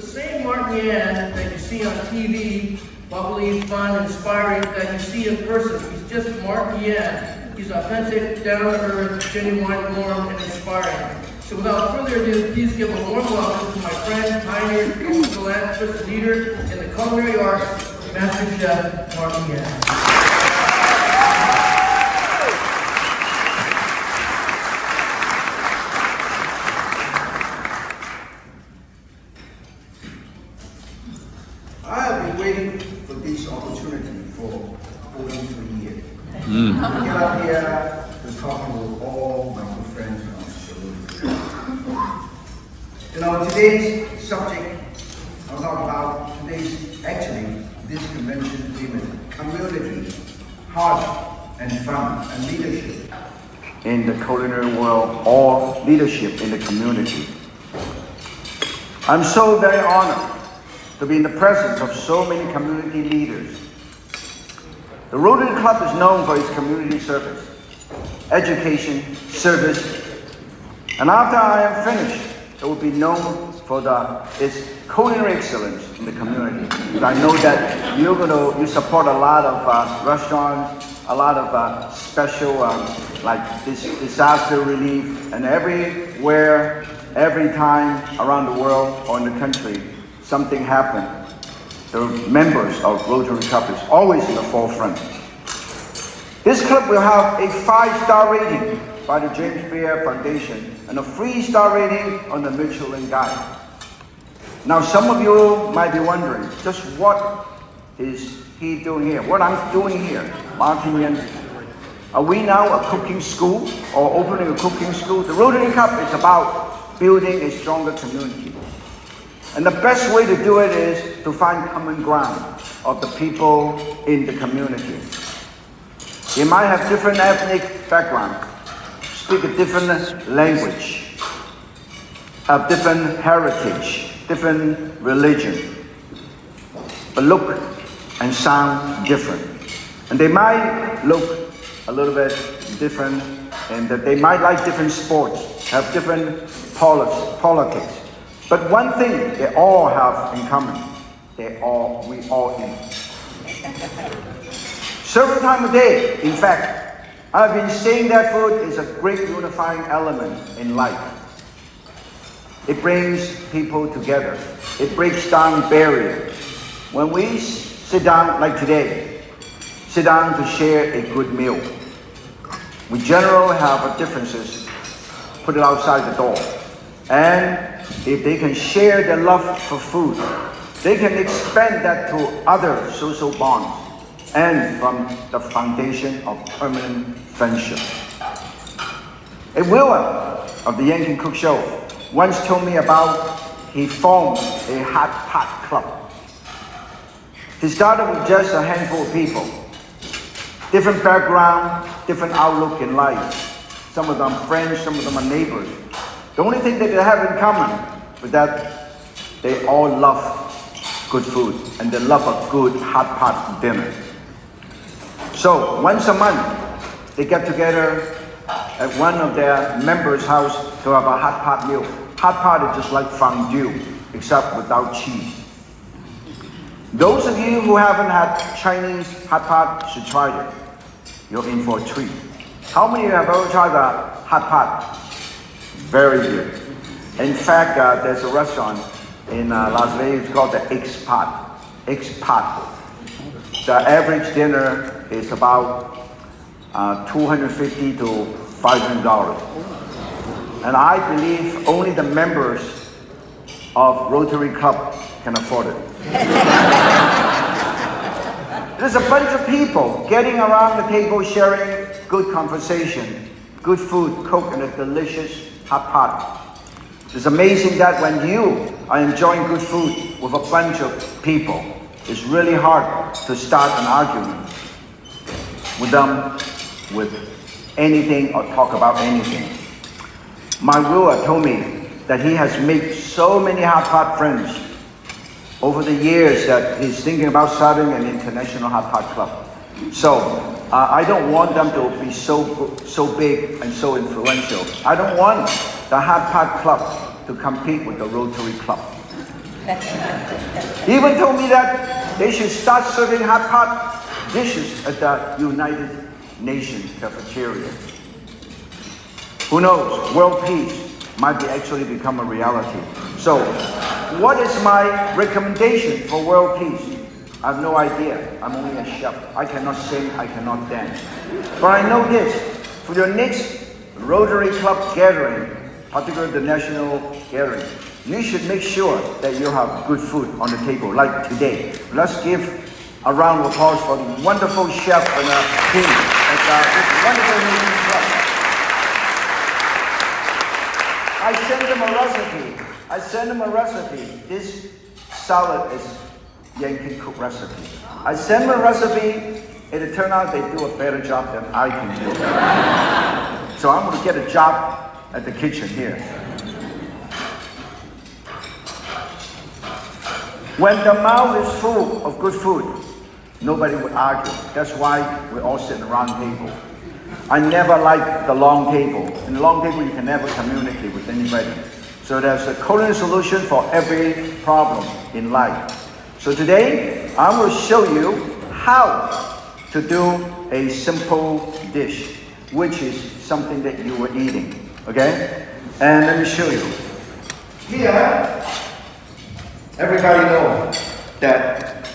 the same Martin Yan that you see on TV, bubbly, fun, inspiring, that you see in person. He's just Martin Yan. He's authentic, down-to-earth, genuine, warm, and inspiring. So without further ado, please give a warm welcome to my friend, pioneer, philanthropist, leader in the culinary arts, Master Chef Martin Yan. I have been waiting for this opportunity for 43 years. To get out here to talk to all my good friends on the show. You know, today's subject, I'll talk about this convention theme, community, heart and fun, and leadership in the culinary world, or leadership in the community. I'm so very honored to be in the presence of so many community leaders. The Rotary Club is known for its community service, education, service, and after I am finished, it will be known for its culinary excellence in the community. Because I know that you support a lot of restaurants, a lot of special like this disaster relief, and everywhere, every time around the world or in the country, something happened. The members of Rotary Club is always in the forefront. This club will have a 5-star rating by the James Beard Foundation and a 3-star rating on the Michelin Guide. Now some of you might be wondering, just what is he doing here? What I'm doing here, Martin Yan. Are we now a cooking school or opening a cooking school? The Rotary Club is about building a stronger community. And the best way to do it is to find common ground of the people in the community. They might have different ethnic background, speak a different language, have different heritage, different religion, but look and sound different. And they might look a little bit different, and that they might like different sports, have different politics. But one thing they all have in common, we all eat. Several times a day, in fact, I've been saying that food is a great unifying element in life. It brings people together. It breaks down barriers. When we sit down, like today, sit down to share a good meal, we generally have differences, put it outside the door. And if they can share their love for food, they can expand that to other social bonds and from the foundation of permanent friendship. A viewer of the Yankee Cook Show once told me about he formed a hot pot club. He started with just a handful of people, different background, different outlook in life. Some of them friends, some of them are neighbors. The only thing that they have in common is that they all love good food and they love a good hot pot dinner. So once a month, they get together at one of their members' house to have a hot pot meal. Hot pot is just like fondue, except without cheese. Those of you who haven't had Chinese hot pot should try it. You're in for a treat. How many of you have ever tried a hot pot? Very good. In fact, there's a restaurant in Las Vegas called the X-Pot. X-Pot. The average dinner is about $250 to $500. And I believe only the members of Rotary Club can afford it. There's a bunch of people getting around the table sharing good conversation, good food cooked in a delicious hot pot. It's amazing that when you are enjoying good food with a bunch of people, it's really hard to start an argument with them with anything or talk about anything. My viewer told me that he has made so many hot pot friends over the years that he's thinking about starting an international hot pot club. So I don't want them to be so big and so influential. I don't want the hot pot club to compete with the Rotary Club. He even told me that they should start serving hot pot dishes at the United Nations cafeteria. Who knows? World peace might actually become a reality. So, what is my recommendation for world peace? I have no idea. I'm only a chef. I cannot sing, I cannot dance. But I know this. For your next Rotary Club gathering, particularly the national gathering, you should make sure that you have good food on the table, like today. Let's give a round of applause for the wonderful chef and team at this wonderful Nation Club. I sent them a recipe. This salad is Yankee cook recipe. I sent them a recipe, and it turned out they do a better job than I can do. So I'm going to get a job at the kitchen here. When the mouth is full of good food, nobody would argue. That's why we all sit around the table. I never liked the long table. In the long table, you can never communicate with anybody. So there's a cooling solution for every problem in life. So today, I will show you how to do a simple dish, which is something that you were eating, okay? And let me show you. Here, everybody knows that,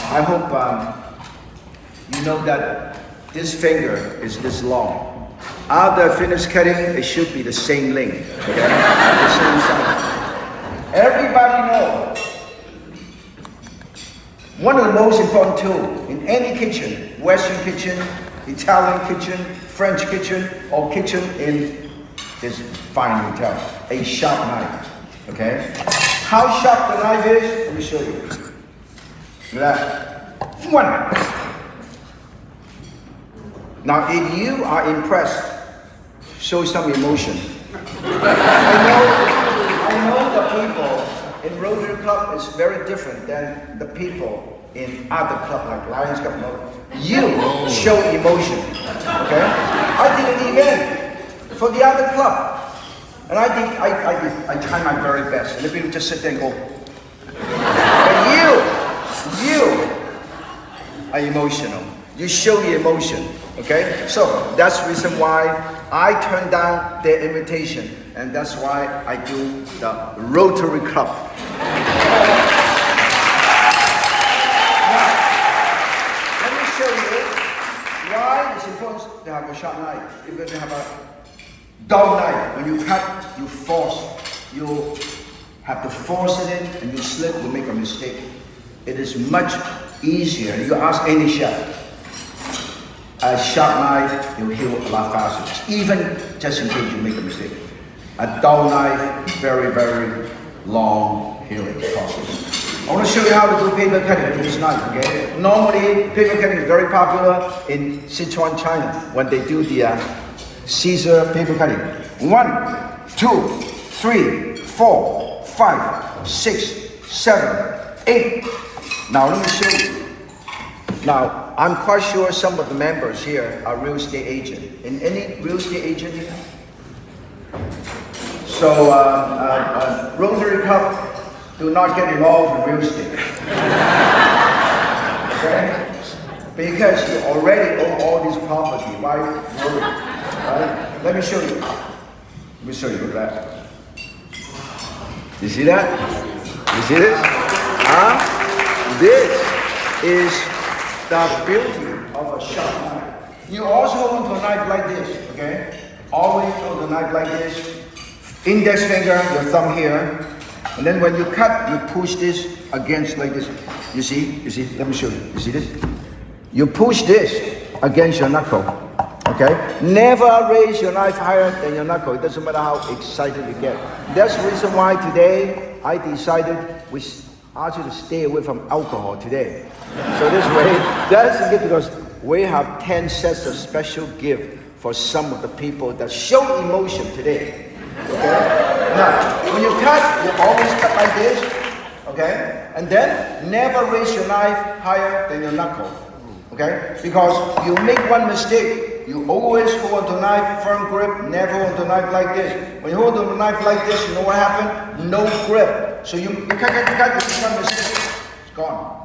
I hope you know that this finger is this long. After I finish cutting, it should be the same length, okay? The same size. Everybody knows one of the most important tools in any kitchen, Western kitchen, Italian kitchen, French kitchen, or kitchen in this fine hotel, a sharp knife, okay? How sharp the knife is, let me show you. Look at that. One. Now, if you are impressed, show some emotion. I know the people in Rotary Club is very different than the people in other clubs like Lions Club. No. You show emotion, okay? I did an event for the other club, and I try my very best. And the people just sit there and go. But you are emotional. You show the emotion, okay? So that's the reason why I turned down their invitation, and that's why I do the Rotary Club. Now, let me show you why it's important to have a sharp knife. You're going to have a dull knife. When you cut, you force. You have to force it in, and you slip, you make a mistake. It is much easier. You can ask any chef. A sharp knife, you'll heal a lot faster, even just in case you make a mistake. A dull knife, very, very long healing process. I want to show you how to do paper cutting with this knife, okay? Normally, paper cutting is very popular in Sichuan, China, when they do the Caesar paper cutting. 1, 2, 3, 4, 5, 6, 7, 8. Now let me show you. Now, I'm quite sure some of the members here are real estate agents. In any real estate agent here? So, Rotary Club do not get involved in real estate. Okay? Because you already own all this property. Why worry? Right? Let me show you. Let me show you. Look at that. You see that? You see this? This is the beauty of a sharp knife. You also hold onto a knife like this, okay? Always hold a knife like this. Index finger, your thumb here. And then when you cut, you push this against like this. You see? You see? Let me show you. You see this? You push this against your knuckle, okay? Never raise your knife higher than your knuckle. It doesn't matter how excited you get. That's the reason why today I decided we ask you to stay away from alcohol today. So this way, that's good because we have 10 sets of special gift for some of the people that show emotion today. Okay? Now, when you cut, you always cut like this, okay? And then never raise your knife higher than your knuckle, okay? Because you make one mistake, you always hold onto a knife, firm grip, never hold onto a knife like this. When you hold onto a knife like this, you know what happened? No grip. So you cut, become mistake. It's gone.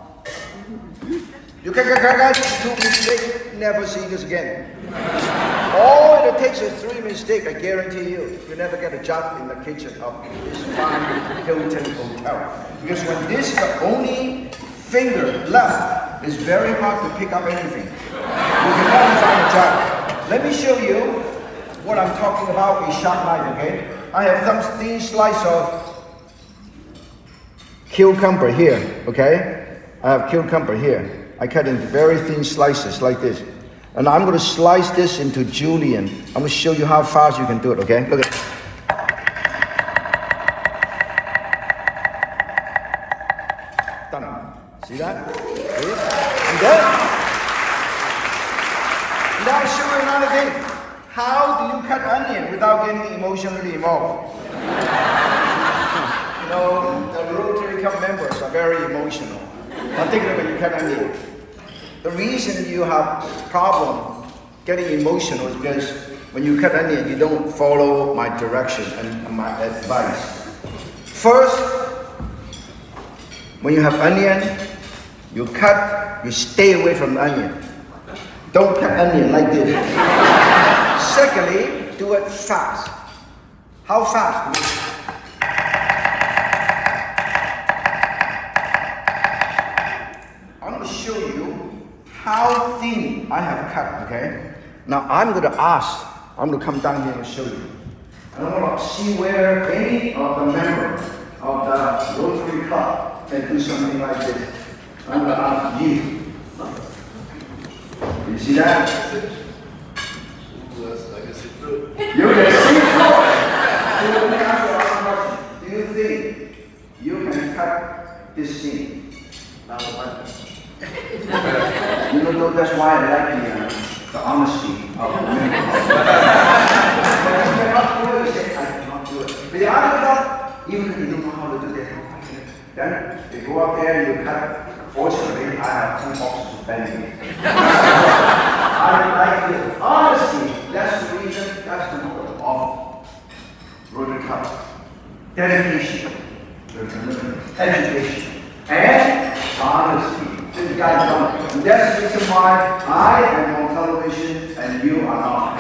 You cut, two mistakes, never see this again. All it takes is 3 mistakes, I guarantee you. You never get a job in the kitchen of this fine Hilton hotel. Because when this is the only finger left, it's very hard to pick up anything. You can never find a job. Let me show you what I'm talking about, a sharp knife, okay? I have some thin slice of cucumber here, okay? I have cucumber here. I cut into very thin slices like this. And I'm going to slice this into julienne. I'm going to show you how fast you can do it, okay? Look at it. Done. See that? See? And then, now I'll show you another thing. How do you cut onion without getting emotionally involved? You know, the Rotary Club members are very emotional, particularly when you cut onion. The reason you have problem getting emotional is because when you cut onion, you don't follow my direction and my advice. First, when you have onion, you cut, you stay away from the onion. Don't cut onion like this. Secondly, do it fast. How fast? I'm going to show you how thin I have cut, okay? Now I'm going to ask, I'm going to come down here and show you. I want to see where any of the members of the Rotary Club can do something like this. I'm going to ask you. You see that? You can see through. Do you think you can cut this thing? You know, that's why I like the honesty of the members. I cannot do it. The other part, even if you don't know how to do that, then you go up there and you cut. Fortunately, I have 2 boxes of band-aids. I like this. Honestly, that's the reason, that's the motto of Rotary Club. Dedication, education, and honesty. This guy don't. And that's the reason why I am on television and you are not.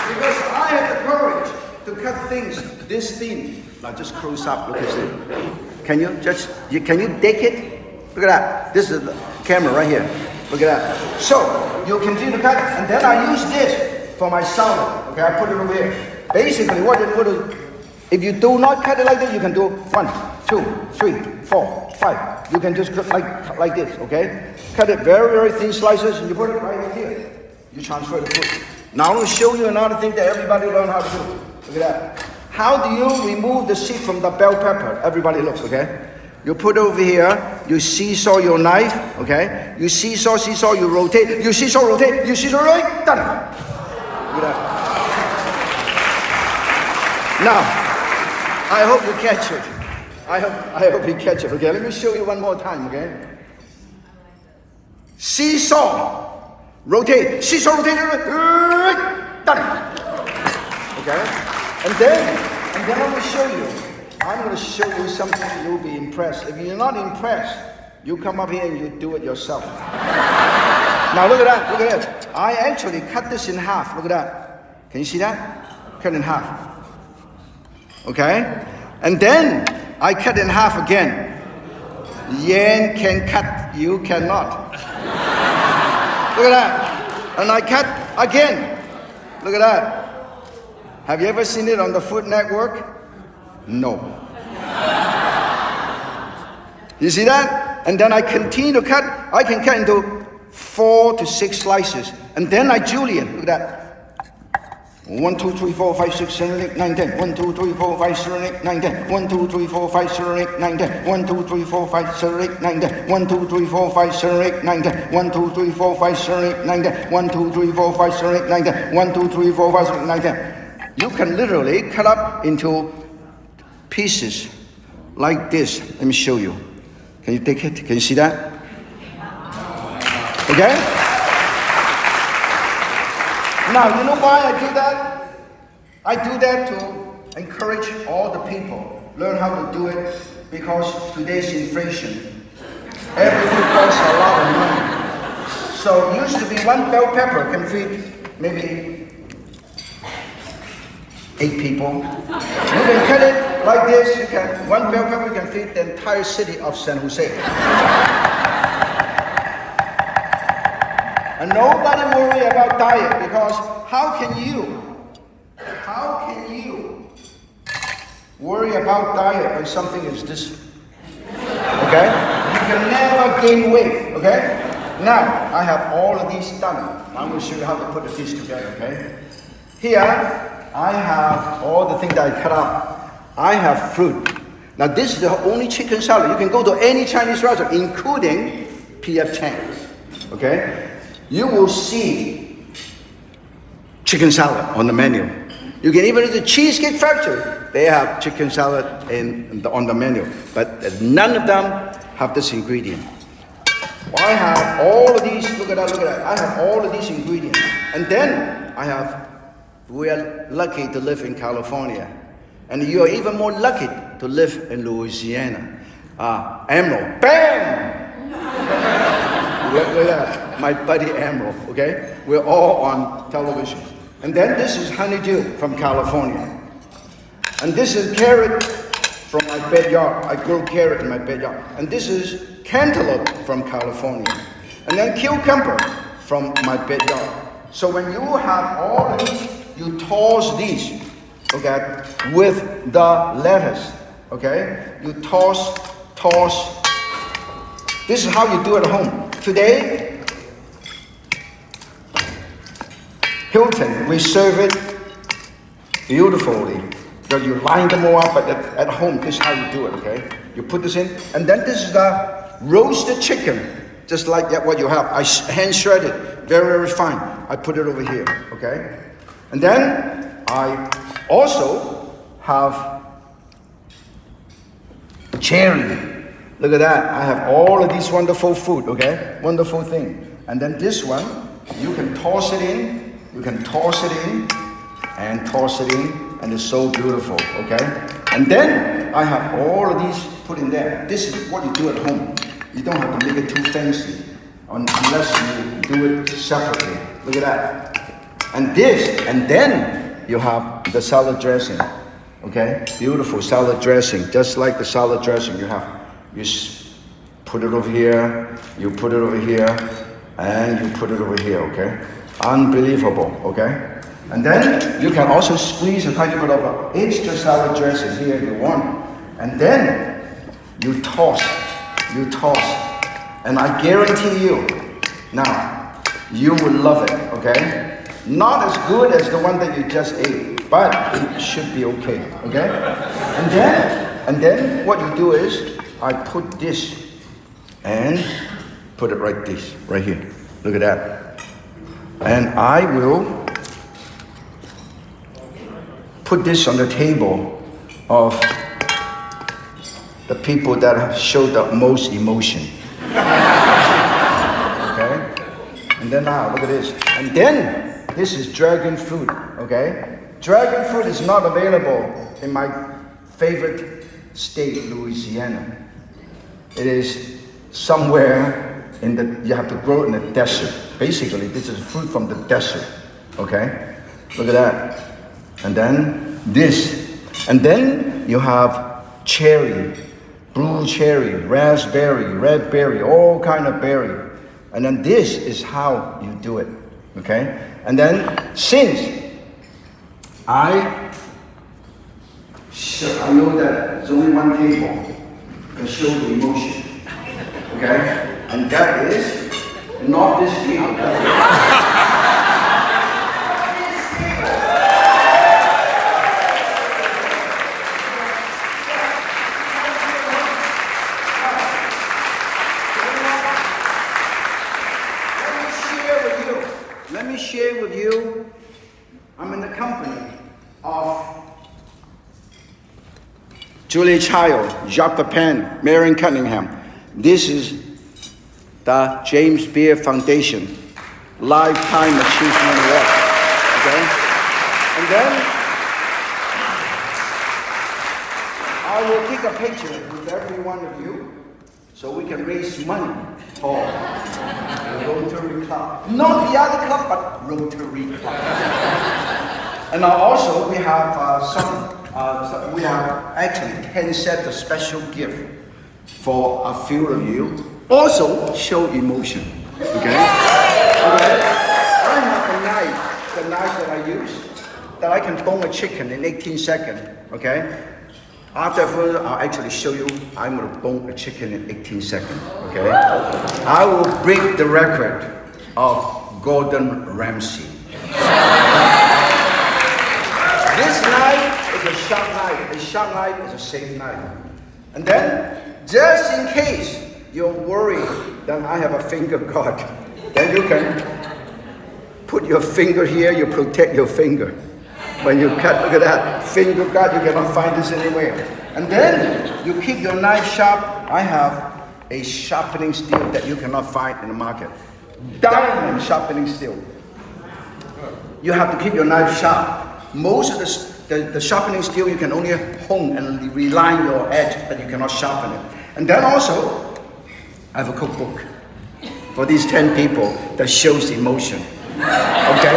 Because I have the courage to cut things this thin. Now just close up, look at it. Can you take it? Look at that. This is the camera right here. Look at that. So you continue to cut, and then I use this for my salad. Okay, I put it over here. Basically, what it would, if you do not cut it like this, you can do 1, 2, 3, 4, 5. You can just cut like this. Okay, cut it very, very thin slices, and you put it right here. You transfer the food. Now I'm going to show you another thing that everybody learn how to do. Look at that. How do you remove the seed from the bell pepper? Everybody look, okay? You put over here, you seesaw your knife, okay? You seesaw, you rotate, you seesaw, rotate, you seesaw, rotate, done. Look at that. Now, I hope you catch it. I hope you catch it, okay? Let me show you one more time, okay? Seesaw, rotate, seesaw, rotate, done. Okay? And then I'm going to show you. I'm going to show you something you'll be impressed. If you're not impressed, you come up here and you do it yourself. Now look at that, look at that. I actually cut this in half. Look at that. Can you see that? Cut in half. Okay? And then I cut in half again. Yan can cut, you cannot. Look at that. And I cut again. Look at that. Have you ever seen it on the Food Network? No. You see that? And then I continue to cut. I can cut into 4 to 6 slices. And then I julienne. Look at that. 1, 2, 3, 4, 5, 6, 7, 8, 9, 10. 1, 2, 3, 4, 5, 7, 8, 9, 10. 1, 2, 3, 4, 5, 7, 8, 9, 10. 1, 2, 3, 4, 5, 7, 8, 9, 10. 1, 2, 3, 4, 5, 7, 8, 9, 10. 1, 2, 3, 4, 5, 7, 8, 9, 10. 1, 2, 3, 4, 5, 7, 8, 9, 10. 1, 2, 3, 4, 5, 7, 8, 9, 10. You can literally cut up into pieces like this. Let me show you. Can you take it? Can you see that? Okay? Now, you know why I do that? I do that to encourage all the people, learn how to do it, because today's inflation, everything costs a lot of money. So it used to be one bell pepper can feed maybe 8 people. You can cut it like this, one bell pepper can feed the entire city of San Jose. And nobody worry about diet, because how can you worry about diet when something is this? Okay? You can never gain weight, okay? Now, I have all of these done. I'm going to show you how to put this together, okay? Here, I have all the things that I cut up. I have fruit. Now, this is the only chicken salad. You can go to any Chinese restaurant, including P.F. Chang's, okay? You will see chicken salad on the menu. You can even at the Cheesecake Factory, they have chicken salad on the menu, but none of them have this ingredient. Well, I have all of these, look at that, I have all of these ingredients. And then we are lucky to live in California. And you are even more lucky to live in Louisiana. Emerald, bam! Look at that, my buddy Emerald, okay? We're all on television. And then this is honeydew from California. And this is carrot from my backyard. I grow carrot in my backyard. And this is cantaloupe from California. And then cucumber from my backyard. So when you have all of these, you toss these, okay, with the lettuce, okay? You toss. This is how you do it at home. Today, Hilton, we serve it beautifully. Because you line them all up, but at home, this is how you do it, okay? You put this in, and then this is the roasted chicken, just like that, what you have. I hand shred it, very, very fine. I put it over here, okay? And then I also have cherry. Look at that. I have all of these wonderful food, okay? Wonderful thing. And then this one, you can toss it in. You can toss it in and toss it in. And it's so beautiful, okay? And then I have all of these put in there. This is what you do at home. You don't have to make it too fancy unless you do it separately. Look at that. And then you have the salad dressing, okay? Beautiful salad dressing, just like the salad dressing you have. You put it over here, you put it over here, and you put it over here, okay? Unbelievable, okay? And then you can also squeeze a tiny bit of extra salad dressing here if you want. And then you toss. And I guarantee you, now, you will love it, okay? Not as good as the one that you just ate, but it should be okay, okay? And then what you do is, I put this and put it right here. Look at that. And I will put this on the table of the people that show the most emotion. Okay? And then now, look at this. And then, this is dragon fruit, okay? Dragon fruit is not available in my favorite state, Louisiana. It is somewhere you have to grow it in the desert. Basically, this is fruit from the desert, okay? Look at that. And then this. And then you have cherry, blue cherry, raspberry, red berry, all kind of berry. And then this is how you do it, okay? And then since I know that there's only one table to show the emotion, okay? And that is not this table. Let me share with you, I'm in the company of Julie Child, Jacques Pepin, Marion Cunningham. This is the James Beard Foundation Lifetime Achievement Award. Okay? And then I will take a picture with every one of you so we can raise money for the Rotary Club. Not the other club, but Rotary Club. And now also we have we have actually 10 sets of special gift for a few of you. Also show emotion. Okay? Okay? I have the knife that I use, that I can bone a chicken in 18 seconds. Okay? After I'll actually show you, I'm going to bone a chicken in 18 seconds, okay? I will break the record of Gordon Ramsay. This knife is a sharp knife. A sharp knife is a safe knife. And then, just in case you're worried that I have a finger guard, then you can put your finger here, you protect your finger. When you cut, look at that, finger guard, you cannot find this anywhere. And then you keep your knife sharp. I have a sharpening steel that you cannot find in the market. Diamond sharpening steel. You have to keep your knife sharp. Most of the sharpening steel you can only hone and reline your edge, but you cannot sharpen it. And then also, I have a cookbook for these 10 people that shows emotion. Okay?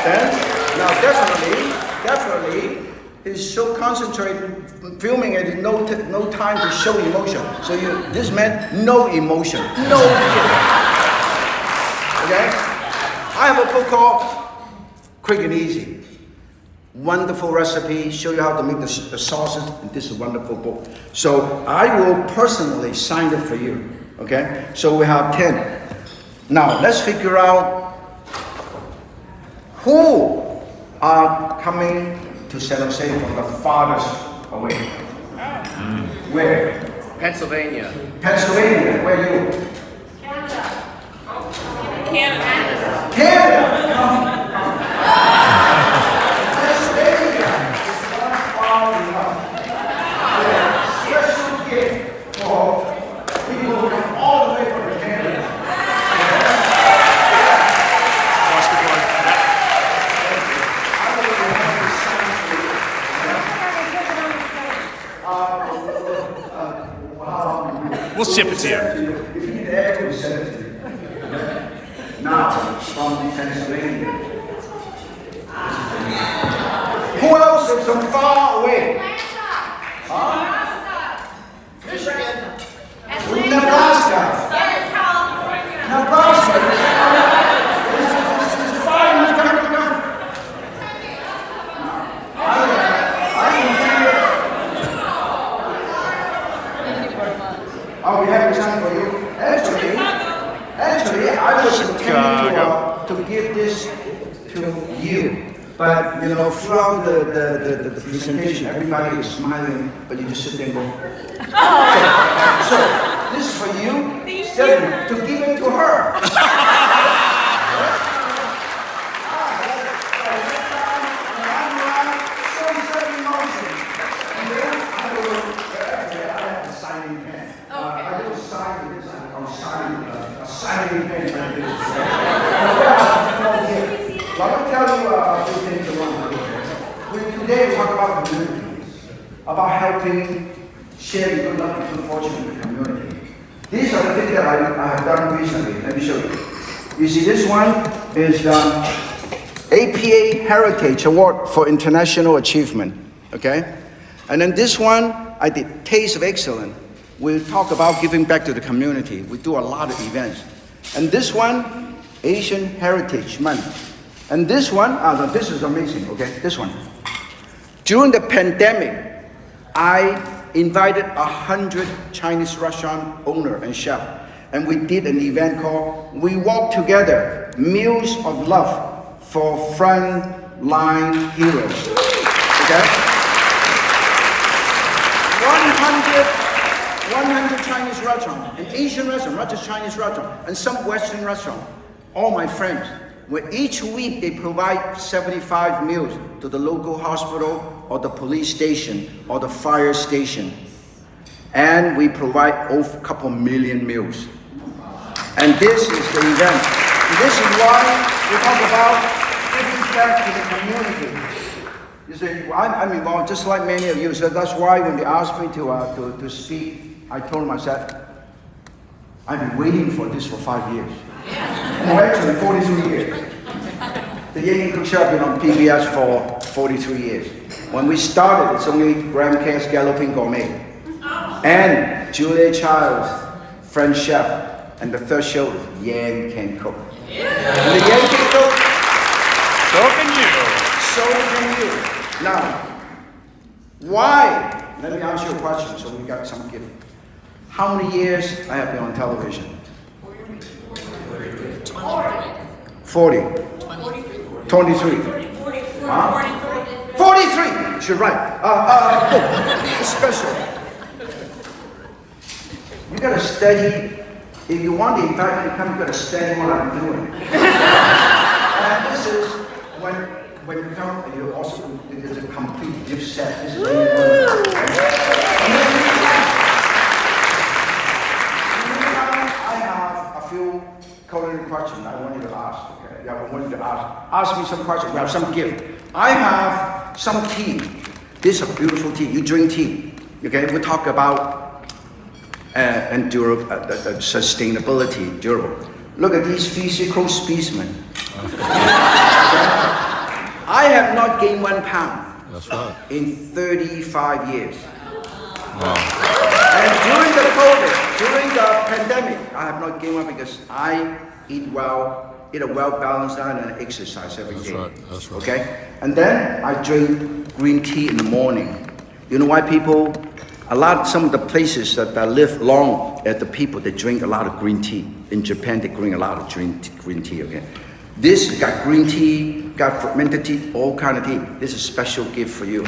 Then, now definitely, he's so concentrated filming it, no time to show emotion. So this man, no emotion, no feeling. Okay? I have a book called Quick and Easy. Wonderful recipe, show you how to make the sauces, and this is a wonderful book. So I will personally sign it for you. Okay? So we have 10. Now let's figure out who are coming to San Jose from the farthest away. Where? Pennsylvania. Pennsylvania. Where are you? Canada. Canada. Pennsylvania. Not far enough. Special gift for people who come all the way from Canada. We'll ship it to you. If you need the air, we'll send it to you. Now, from Pennsylvania. Who else is from far away? Huh? Michigan. Nebraska. Nebraska. This is fine. Come. I'll be having something for you. Actually, I was intending to give this to you. But, you know, throughout the presentation, everybody is smiling, but you just sit there and go. So this is for you, Stephanie, to give it to her. Let me tell you a few things around here. Today we talk about community, about helping, sharing good luck and good fortune with the community. These are the things that I have done recently. Let me show you. You see, this one is the APA Heritage Award for International Achievement. Okay? And then this one, I did Taste of Excellence. We talk about giving back to the community. We do a lot of events. And this one, Asian Heritage Month. And this one, this is amazing, okay? This one. During the pandemic, I invited 100 Chinese restaurant owner and chef. And we did an event called We Walk Together, Meals of Love for Frontline Heroes. Okay? 100 Chinese restaurants, an Asian restaurant, not just Chinese restaurant, and some Western restaurant. All my friends, where each week they provide 75 meals to the local hospital or the police station or the fire station. And we provide over a couple million meals. And this is the event. And this is why we talk about giving back to the community. You see, I'm involved just like many of you. So that's why when they asked me to speak, I told them, I said, I've been waiting for this for 5 years. No, actually 43 years. The Yankin Cook Show has been on PBS for 43 years. When we started, it's only Graham Cair's Galloping Gourmet. And Julia Child's French Chef. And the third show is Yan Can Cook. And the Yan Can Cook, So can you. so can you. Now, why? Let me ask you a question so we got some gift. How many years I have been on television? 40. 23. Huh? 43. You're right. Oh, special. You gotta study. If you want the invite me to come, you gotta study what I'm doing. And this is when you come, and you also it's a complete gift set. This is really wonderful. I have a few coded questions I want you to ask. Okay? Yeah, I want you to ask me some questions. We have some gift. I have some tea. This is a beautiful tea. You drink tea. Okay? We talk about and sustainability, durable. Look at these physical specimens. I have not gained 1 pound. That's right. In 35 years. Wow. And during the COVID, during the pandemic, I have not gained weight because I eat well, eat a well-balanced diet and exercise every day. That's right. Okay? And then I drink green tea in the morning. You know why people, some of the places that live long at the people, they drink a lot of green tea. In Japan, they drink a lot of green tea, okay? This got green tea, got fermented tea, all kind of tea. This is a special gift for you.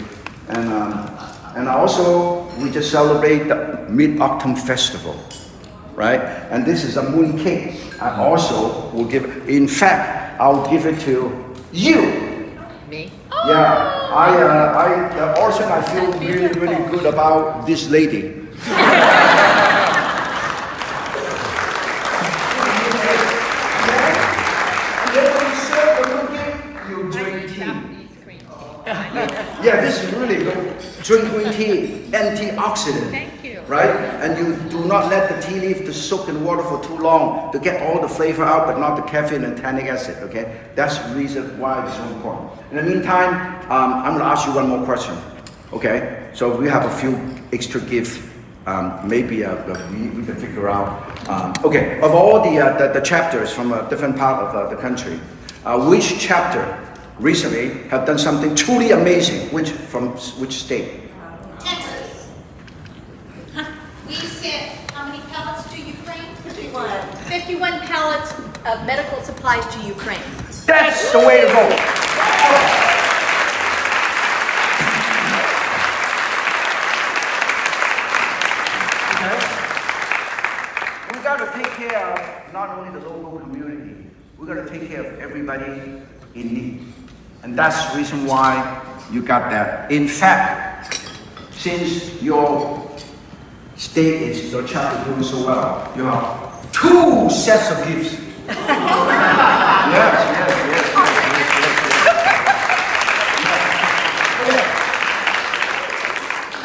And also, we just celebrate the Mid-Autumn Festival, right? And this is a moon cake. I also will give, in fact, I'll give it to you. Me? Yeah, also I feel really, really good about this lady. Yeah, this is really good. Drink green tea, antioxidant. Thank you. Right? And you do not let the tea leaf to soak in water for too long to get all the flavor out, but not the caffeine and tannic acid, okay? That's the reason why it's so important. In the meantime, I'm gonna ask you one more question, okay? So we have a few extra gifts, maybe we can figure out. Okay, of all the chapters from a different part of the country, which chapter recently have done something truly amazing? From which state? Texas. We sent how many pallets to Ukraine? 51 pallets of medical supplies to Ukraine. That's the way to go. We got to take care of not only the local community, we got to take care of everybody in need. And that's the reason why you got that. In fact, since your state is, your chapter doing so well, you have 2 sets of gifts. Yes.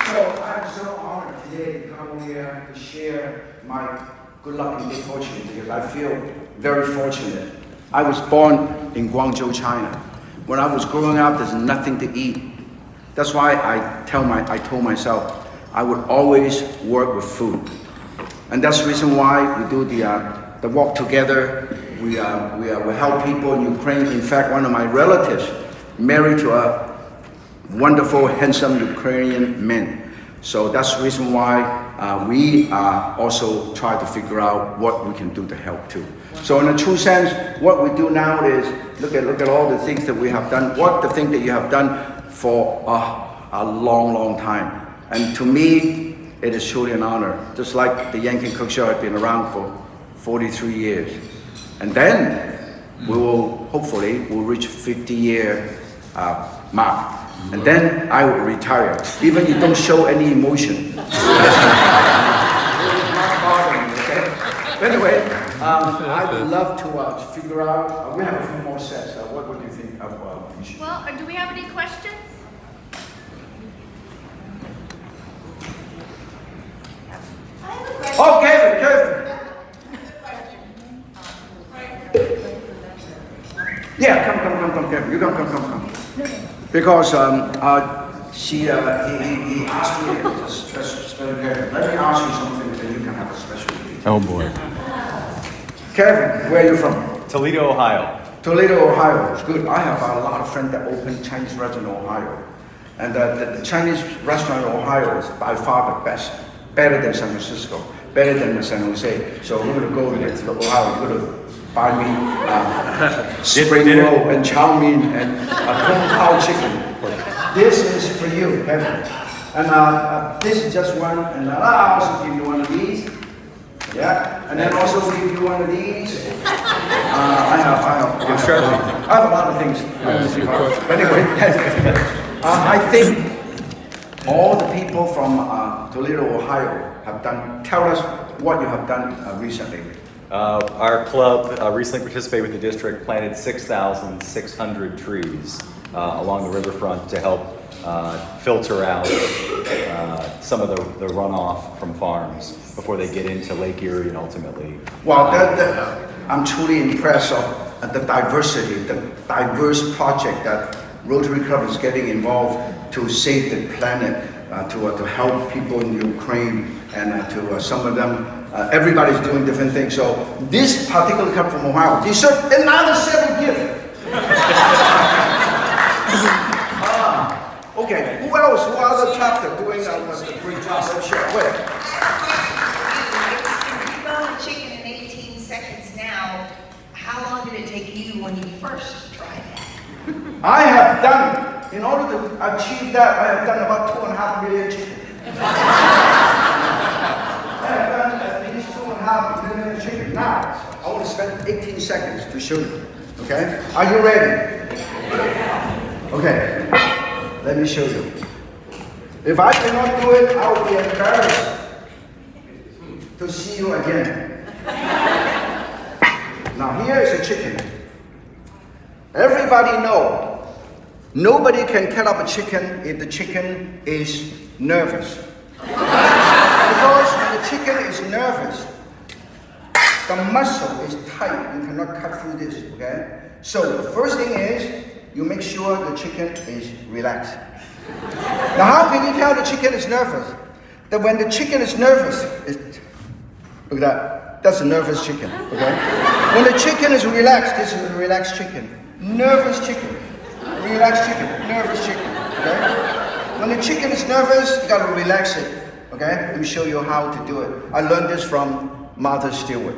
So I'm so honored today to come here to share my good luck and good fortune because I feel very fortunate. I was born in Guangzhou, China. When I was growing up, there's nothing to eat. That's why I told myself I would always work with food. And that's the reason why we do the walk together. We help people in Ukraine. In fact, one of my relatives married to a wonderful, handsome Ukrainian man. So that's the reason why we also try to figure out what we can do to help too. So in a true sense, what we do now is look at all the things that we have done, the thing that you have done for a long, long time. And to me, it is truly an honor. Just like the Yankin Cook Show had been around for 43 years. And then we will, hopefully, we'll reach 50-year mark. And then I will retire. Even you don't show any emotion. Anyway, I would love to figure out, we have a few more sets. What would you think of Well, do we have any questions? here. You come. Because he asked me a special Kevin. Let me ask you something, then you can have a special meeting. Oh boy. Kevin, where are you from? Toledo, Ohio. Toledo, Ohio. It's good. I have a lot of friends that open Chinese restaurant in Ohio. And the Chinese restaurant in Ohio is by far the best. Better than San Francisco. Better than San Jose. So we're going to go to Ohio. We're going to buy me spring roll and chow mein and kung pao chicken. This is for you, Kevin. And this is just one. And I'll also give you one of these. Yeah, and then also give you one of these. I have a lot of things. But anyway, I think all the people from Toledo, Ohio have done. Tell us what you have done recently. Our club recently participated with the district, planted 6,600 trees along the riverfront to help filter out some of the runoff from farms before they get into Lake Erie and ultimately. Well, I'm truly impressed of the diversity, the diverse project that Rotary Club is getting involved to save the planet, to help people in Ukraine, and to some of them, everybody's doing different things. So this particular club from Ohio deserves another set of gifts. Okay, who else? Who other chapter doing a great job? Let's share. Wait. You bone a chicken in 18 seconds now. How long did it take you when you first tried that? I have done, in order to achieve that, I have done about 2.5 million chicken. I have done at least 2.5 million chicken. Now, I want to spend 18 seconds to show you. Okay? Are you ready? Okay. Let me show you. If I cannot do it, I will be embarrassed to see you again. Now here is a chicken. Everybody know, nobody can cut up a chicken if the chicken is nervous. Because when the chicken is nervous, the muscle is tight. You cannot cut through this, okay? So the first thing is, you make sure the chicken is relaxed. Now how can you tell the chicken is nervous? That when the chicken is nervous, look at that, that's a nervous chicken, okay? When the chicken is relaxed, this is a relaxed chicken. Nervous chicken, relaxed chicken, nervous chicken, okay? When the chicken is nervous, you gotta relax it, okay? Let me show you how to do it. I learned this from Martha Stewart.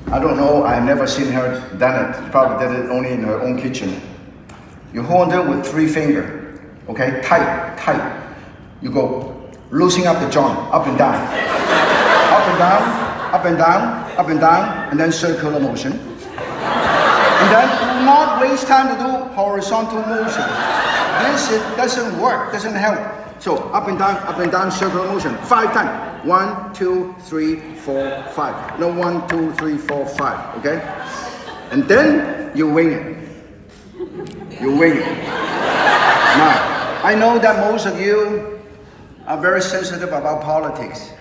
I don't know, I've never seen her done it. She probably did it only in her own kitchen. You hold it with 3 fingers, okay? Tight. You go loosening up the joint, up and down. Up and down, up and down, up and down, and then circular motion. And then do not waste time to do horizontal motion. This doesn't work, doesn't help. So up and down, circular motion. 5 times. 1, 2, 3, 4, 5. No, 1, 2, 3, 4, 5. Okay? And then you wing it. You wing it. Now, I know that most of you are very sensitive about politics.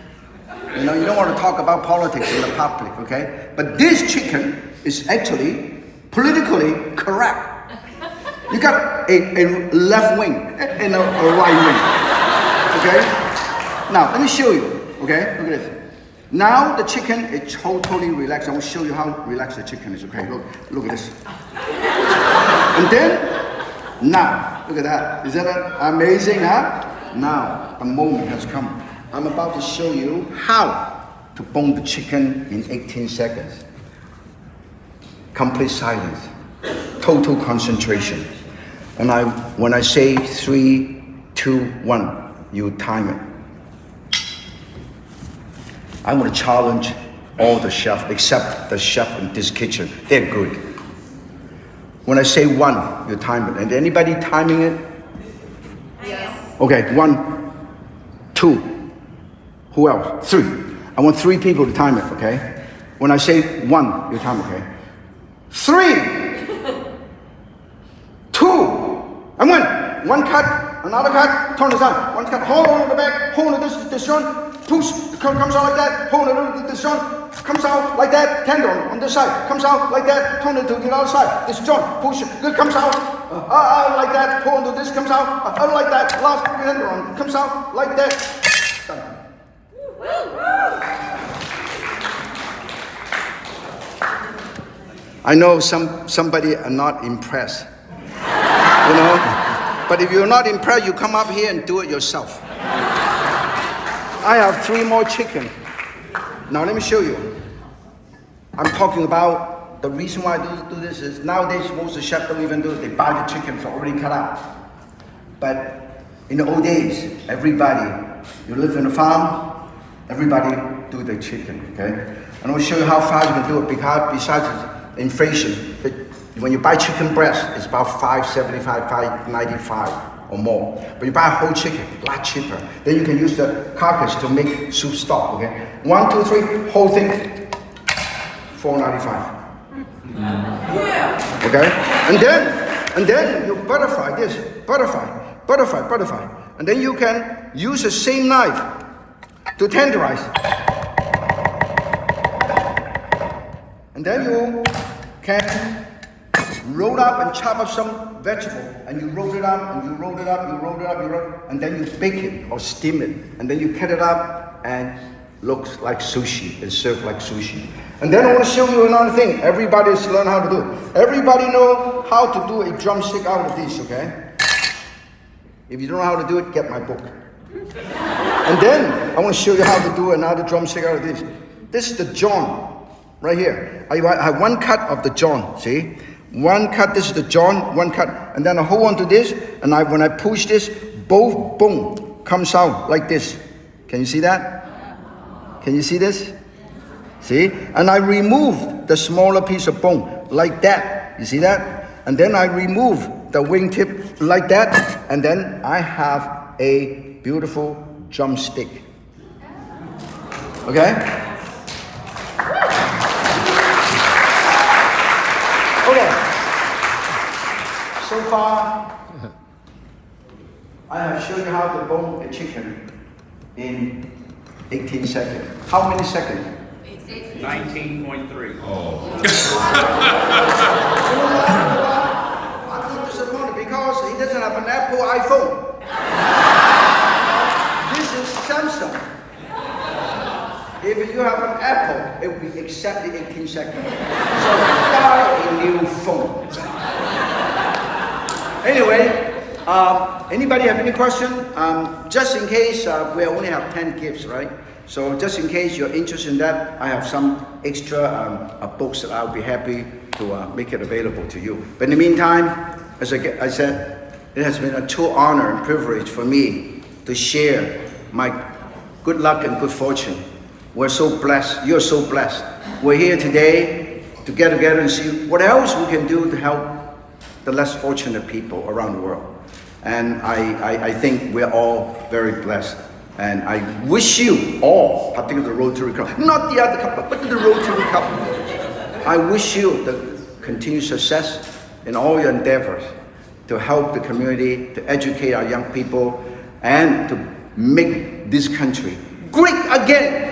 You know, you don't want to talk about politics in the public, okay? But this chicken is actually politically correct. You got a left wing and a right wing. Okay? Now, let me show you. Okay? Look at this. Now the chicken is totally relaxed. I will show you how relaxed the chicken is. Okay? Look at this. And then, now, look at that. Isn't that amazing, huh? Now, the moment has come. I'm about to show you how to bone the chicken in 18 seconds. Complete silence. Total concentration. And when I say 3, 2, 1, you time it. I want to challenge all the chefs, except the chef in this kitchen. They're good. When I say 1, you time it. And anybody timing it? Yes. Okay, 1, 2. Who else? 3. I want 3 people to time it, okay? When I say 1, you time it, okay? 3, 2, and 1. 1 cut, another cut, turn this on. 1 cut, hold on the back, hold on this one, push, comes out like that, hold on this one, Comes out like that, tender on this side. Comes out like that, turn it to the other side. This joint, push it, it comes out. Like that, pull onto this, comes out. Like that, last tender on, comes out like that. Done. I know somebody are not impressed, you know. But if you're not impressed, you come up here and do it yourself. I have 3 more chicken. Now let me show you. I'm talking about the reason why I do this is nowadays most of the chefs don't even do it. They buy the chickens already cut out. But in the old days, everybody, you live in a farm, everybody do the chicken, okay? And I'll show you how fast you can do it because besides inflation, when you buy chicken breast, it's about $5.75, $5.95 or more. But you buy a whole chicken, a lot cheaper. Then you can use the carcass to make soup stock, okay? 1, 2, 3, whole thing, $4.95. Okay? And then you butterfry this, butterfry. And then you can use the same knife to tenderize. And then you can roll up and chop up some vegetable, and you roll it up, and you roll it up, and then you bake it or steam it, and then you cut it up and looks like sushi and served like sushi. And then I want to show you another thing. Everybody's learned how to do it. Everybody know how to do a drumstick out of this, okay? If you don't know how to do it, get my book. And then I want to show you how to do another drumstick out of this. This is the jaw, right here. I have 1 cut of the jaw, see? 1 cut, this is the jaw, 1 cut. And then I hold on to this, and when I push this, both bone comes out like this. Can you see that? Can you see this? See? And I remove the smaller piece of bone like that. You see that? And then I remove the wingtip like that. And then I have a beautiful drumstick. Okay? Okay. So far, I have shown you how to bone a chicken in 18 seconds. How many seconds? 19.3. I'm not disappointed because he doesn't have an Apple iPhone. This is Samsung. If you have an Apple, it will be exactly 18 seconds. So buy a new phone. Anyway, anybody have any question? Just in case, we only have 10 gifts, right? So just in case you're interested in that, I have some extra books that I'll be happy to make it available to you. But in the meantime, as I said, it has been a true honor and privilege for me to share my good luck and good fortune. We're so blessed. You're so blessed. We're here today to get together and see what else we can do to help the less fortunate people around the world. And I think we're all very blessed. And I wish you all, particularly the Rotary Club, not the other couple, but the Rotary Club, I wish you the continued success in all your endeavors to help the community, to educate our young people, and to make this country great again.